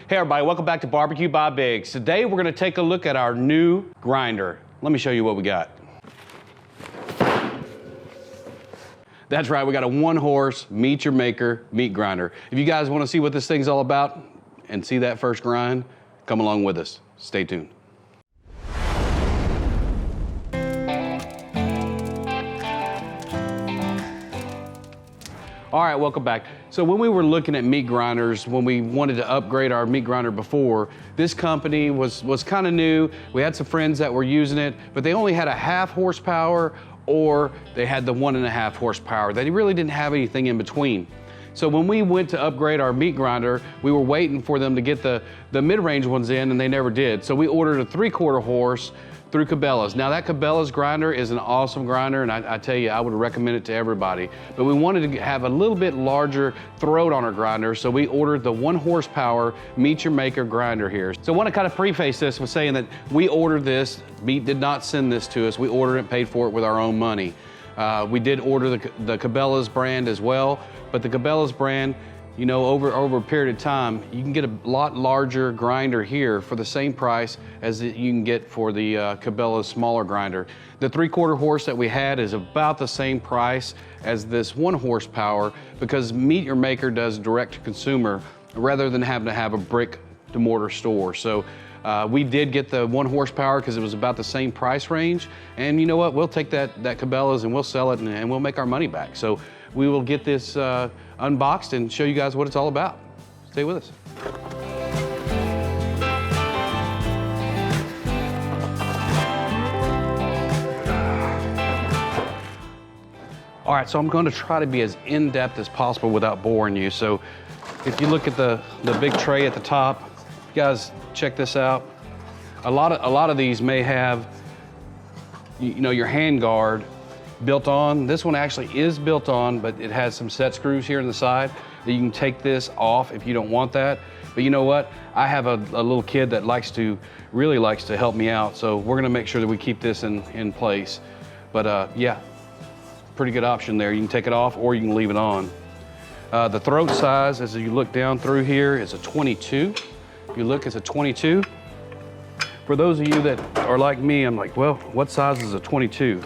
Hey everybody, welcome back to Barbecue by Biggs. Today we're gonna take a look at our new grinder. Let me show you what we got. That's right, we got a 1-horse meat your maker meat grinder. If you guys wanna see what this thing's all about and see that first grind, come along with us. Stay tuned. All right, welcome back. So when we were looking at meat grinders, when we wanted to upgrade our meat grinder before, this company was kind of new. We had some friends that were using it, but they only had a 1/2 horsepower or they had the 1.5 horsepower. They really didn't have anything in between. So when we went to upgrade our meat grinder, we were waiting for them to get the mid-range ones in, and they never did. So we ordered a 3/4 horse through Cabela's. Now that Cabela's grinder is an awesome grinder, and I tell you, I would recommend it to everybody. But we wanted to have a little bit larger throat on our grinder, so we ordered the 1 horsepower meat your maker grinder here. So I want to kind of preface this with saying that we ordered this. Meat did not send this to us. We ordered it, paid for it with our own money. We did order the Cabela's brand as well, but the Cabela's brand, you know, over a period of time, you can get a lot larger grinder here for the same price as you can get for the Cabela's smaller grinder. The 3/4 horse that we had is about the same price as this 1 horsepower because Meat Your Maker does direct to consumer rather than having to have a brick to mortar store. So we did get the 1 horsepower because it was about the same price range. And you know what? We'll take that Cabela's and we'll sell it and we'll make our money back. So we will get this unboxed and show you guys what it's all about. Stay with us. All right, so I'm going to try to be as in-depth as possible without boring you. So if you look at the big tray at the top, you guys check this out. A lot of these may have, you know, your hand guard built on. This one actually is built on, but it has some set screws here on the side that you can take this off if you don't want that. But you know what? I have a little kid that really likes to help me out, so we're gonna make sure that we keep this in place. But yeah, pretty good option there. You can take it off or you can leave it on. The throat size, as you look down through here, is a 22. If you look, it's a 22. For those of you that are like me, I'm like, well, what size is a 22?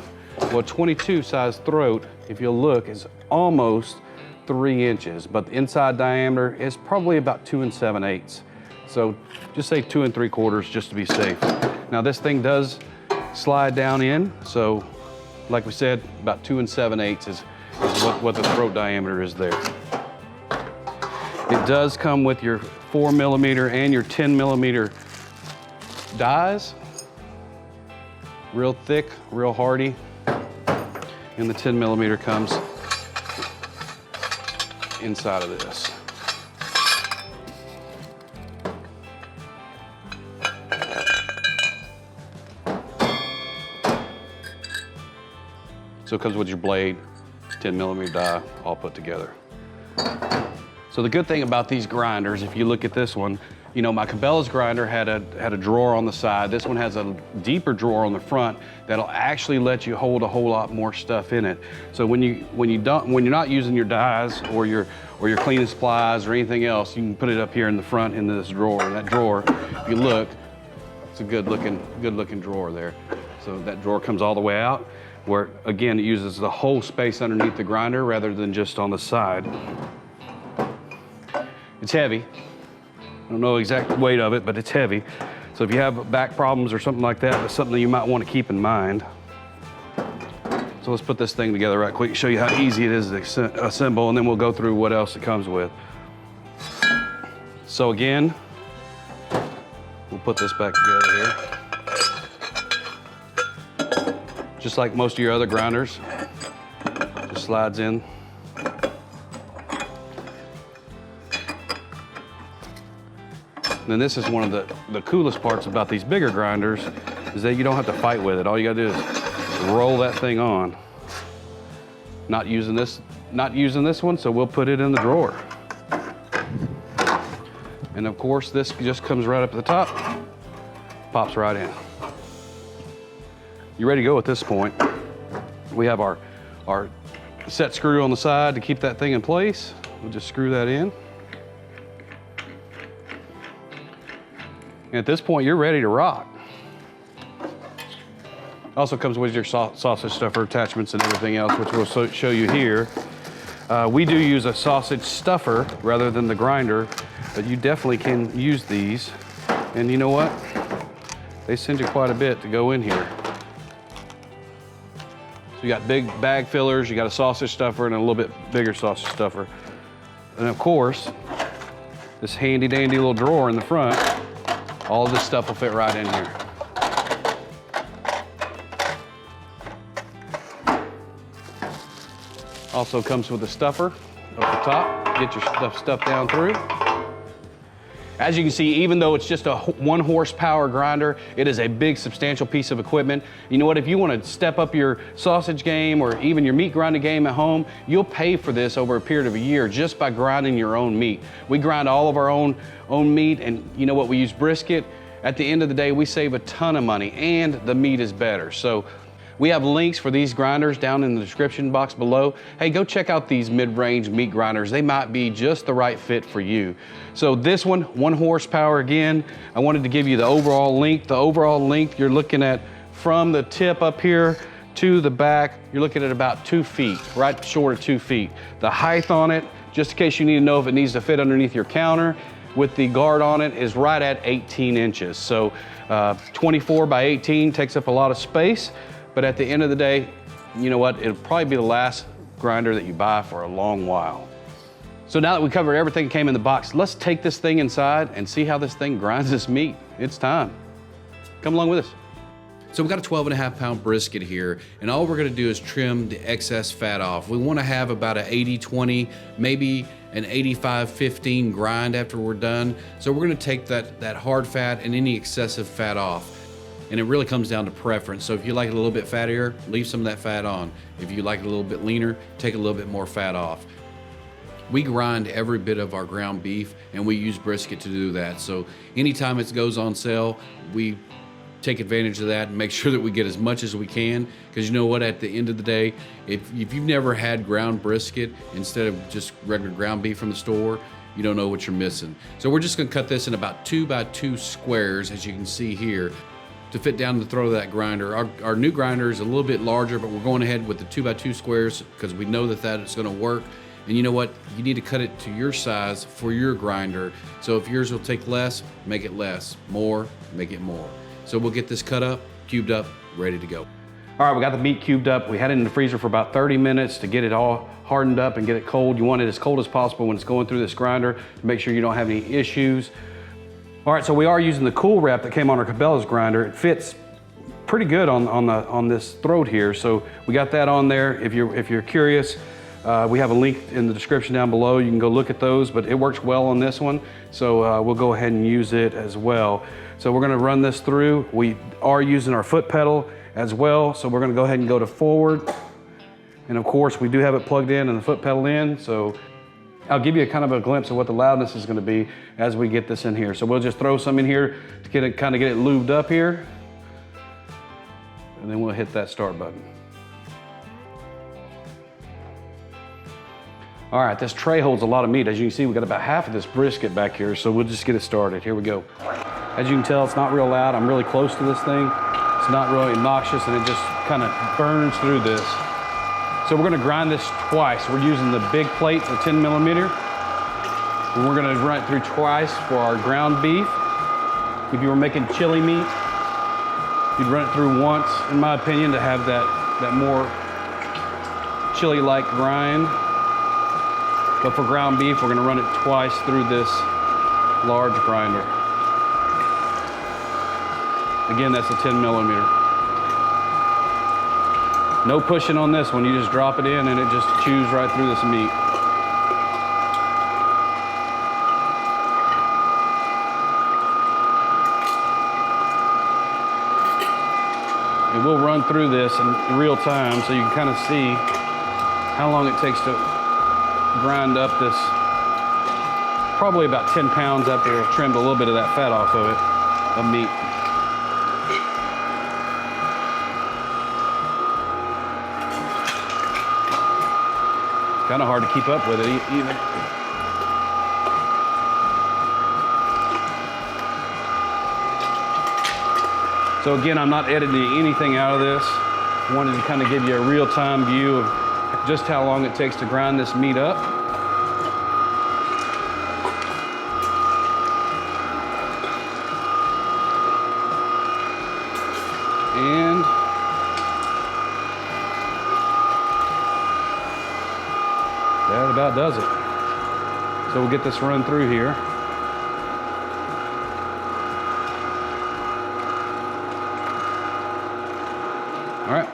Well, 22 size throat, if you'll look, is almost 3 inches, but the inside diameter is probably about 2 7/8. So just say 2 3/4 just to be safe. Now this thing does slide down in, so like we said, about 2 7/8 is what the throat diameter is there. It does come with your 4mm and your 10mm dies. Real thick, real hardy. And the 10mm comes inside of this. So it comes with your blade, 10mm die, all put together. So the good thing about these grinders, if you look at this one, you know, my Cabela's grinder had a drawer on the side. This one has a deeper drawer on the front that'll actually let you hold a whole lot more stuff in it. So when you're not using your dies or your cleaning supplies or anything else, you can put it up here in the front in this drawer. And that drawer, if you look, it's a good looking drawer there. So that drawer comes all the way out, where again it uses the whole space underneath the grinder rather than just on the side. It's heavy. I don't know the exact weight of it, but it's heavy. So if you have back problems or something like that, that's something that you might want to keep in mind. So let's put this thing together right quick, show you how easy it is to assemble, and then we'll go through what else it comes with. So again, we'll put this back together here. Just like most of your other grinders, just slides in. And then this is one of the coolest parts about these bigger grinders is that you don't have to fight with it. All you gotta do is roll that thing on. Not using this one, so we'll put it in the drawer. And of course, this just comes right up at the top, pops right in. You're ready to go at this point. We have our set screw on the side to keep that thing in place. We'll just screw that in. And at this point, you're ready to rock. Also comes with your sausage stuffer attachments and everything else, which we'll show you here. We do use a sausage stuffer rather than the grinder, but you definitely can use these. And you know what? They send you quite a bit to go in here. So you got big bag fillers, you got a sausage stuffer, and a little bit bigger sausage stuffer. And of course, this handy dandy little drawer in the front, all of this stuff will fit right in here. Also comes with a stuffer up the top, get your stuff down through. As you can see, even though it's just a 1 horsepower grinder, it is a big, substantial piece of equipment. You know what, if you want to step up your sausage game or even your meat grinding game at home, you'll pay for this over a period of a year just by grinding your own meat. We grind all of our own meat, and you know what, we use brisket. At the end of the day, we save a ton of money and the meat is better. So we have links for these grinders down in the description box below. Hey, go check out these mid-range meat grinders. They might be just the right fit for you. So this one, 1 horsepower again. I wanted to give you the overall length. The overall length you're looking at from the tip up here to the back, you're looking at about 2 feet, right short of 2 feet. The height on it, just in case you need to know if it needs to fit underneath your counter, with the guard on it is right at 18 inches. So 24 by 18 takes up a lot of space. But at the end of the day, you know what? It'll probably be the last grinder that you buy for a long while. So now that we covered everything that came in the box, let's take this thing inside and see how this thing grinds this meat. It's time. Come along with us. So we've got a 12.5 pound brisket here, and all we're gonna do is trim the excess fat off. We wanna have about an 80-20, maybe an 85-15 grind after we're done. So we're gonna take that hard fat and any excessive fat off. And it really comes down to preference. So if you like it a little bit fattier, leave some of that fat on. If you like it a little bit leaner, take a little bit more fat off. We grind every bit of our ground beef, and we use brisket to do that. So anytime it goes on sale, we take advantage of that and make sure that we get as much as we can. Because you know what, at the end of the day, if you've never had ground brisket instead of just regular ground beef from the store, you don't know what you're missing. So we're just gonna cut this in about 2 by 2 squares, as you can see here, to fit down the throat of that grinder. Our new grinder is a little bit larger, but we're going ahead with the 2 by 2 squares because we know that it's gonna work. And you know what? You need to cut it to your size for your grinder. So if yours will take less, make it less. More, make it more. So we'll get this cut up, cubed up, ready to go. All right, we got the meat cubed up. We had it in the freezer for about 30 minutes to get it all hardened up and get it cold. You want it as cold as possible when it's going through this grinder to make sure you don't have any issues. All right, so we are using the cool wrap that came on our cabelas grinder. It fits pretty good on this throat here. So we got that on there. If you're curious, we have a link in the description down below. You can go look at those, but it works well on this one. So we'll go ahead and use it as well. So we're gonna run this through. We are using our foot pedal as well. So we're gonna go ahead and go to forward. And of course, we do have it plugged in and the foot pedal in. So I'll give you a kind of a glimpse of what the loudness is gonna be as we get this in here. So we'll just throw some in here to get it lubed up here. And then we'll hit that start button. All right, this tray holds a lot of meat. As you can see, we got about half of this brisket back here, so we'll just get it started. Here we go. As you can tell, it's not real loud. I'm really close to this thing. It's not really obnoxious, and it just kind of burns through this. So we're gonna grind this twice. We're using the big plate, the 10 millimeter. And we're gonna run it through twice for our ground beef. If you were making chili meat, you'd run it through once, in my opinion, to have that more chili-like grind. But for ground beef, we're gonna run it twice through this large grinder. Again, that's a 10 millimeter. No pushing on this one, you just drop it in and it just chews right through this meat. And we'll run through this in real time so you can kind of see how long it takes to grind up this, probably about 10 pounds after I've trimmed a little bit of that fat off of it, of meat. Kind of hard to keep up with it even. So again, I'm not editing anything out of this. I wanted to kind of give you a real-time view of just how long it takes to grind this meat up. And that about does it. So we'll get this run through here. All right,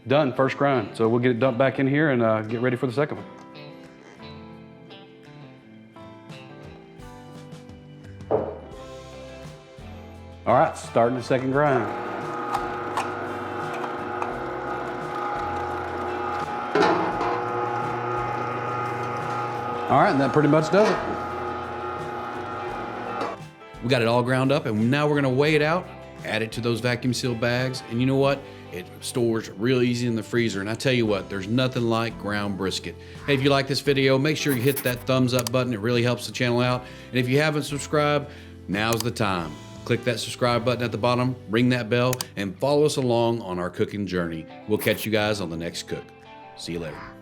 done, first grind. So we'll get it dumped back in here and get ready for the second one. All right, starting the second grind. All right, and that pretty much does it. We got it all ground up, and now we're gonna weigh it out, add it to those vacuum seal bags, and you know what? It stores real easy in the freezer. And I tell you what, there's nothing like ground brisket. Hey, if you like this video, make sure you hit that thumbs up button. It really helps the channel out. And if you haven't subscribed, now's the time. Click that subscribe button at the bottom, ring that bell, and follow us along on our cooking journey. We'll catch you guys on the next cook. See you later.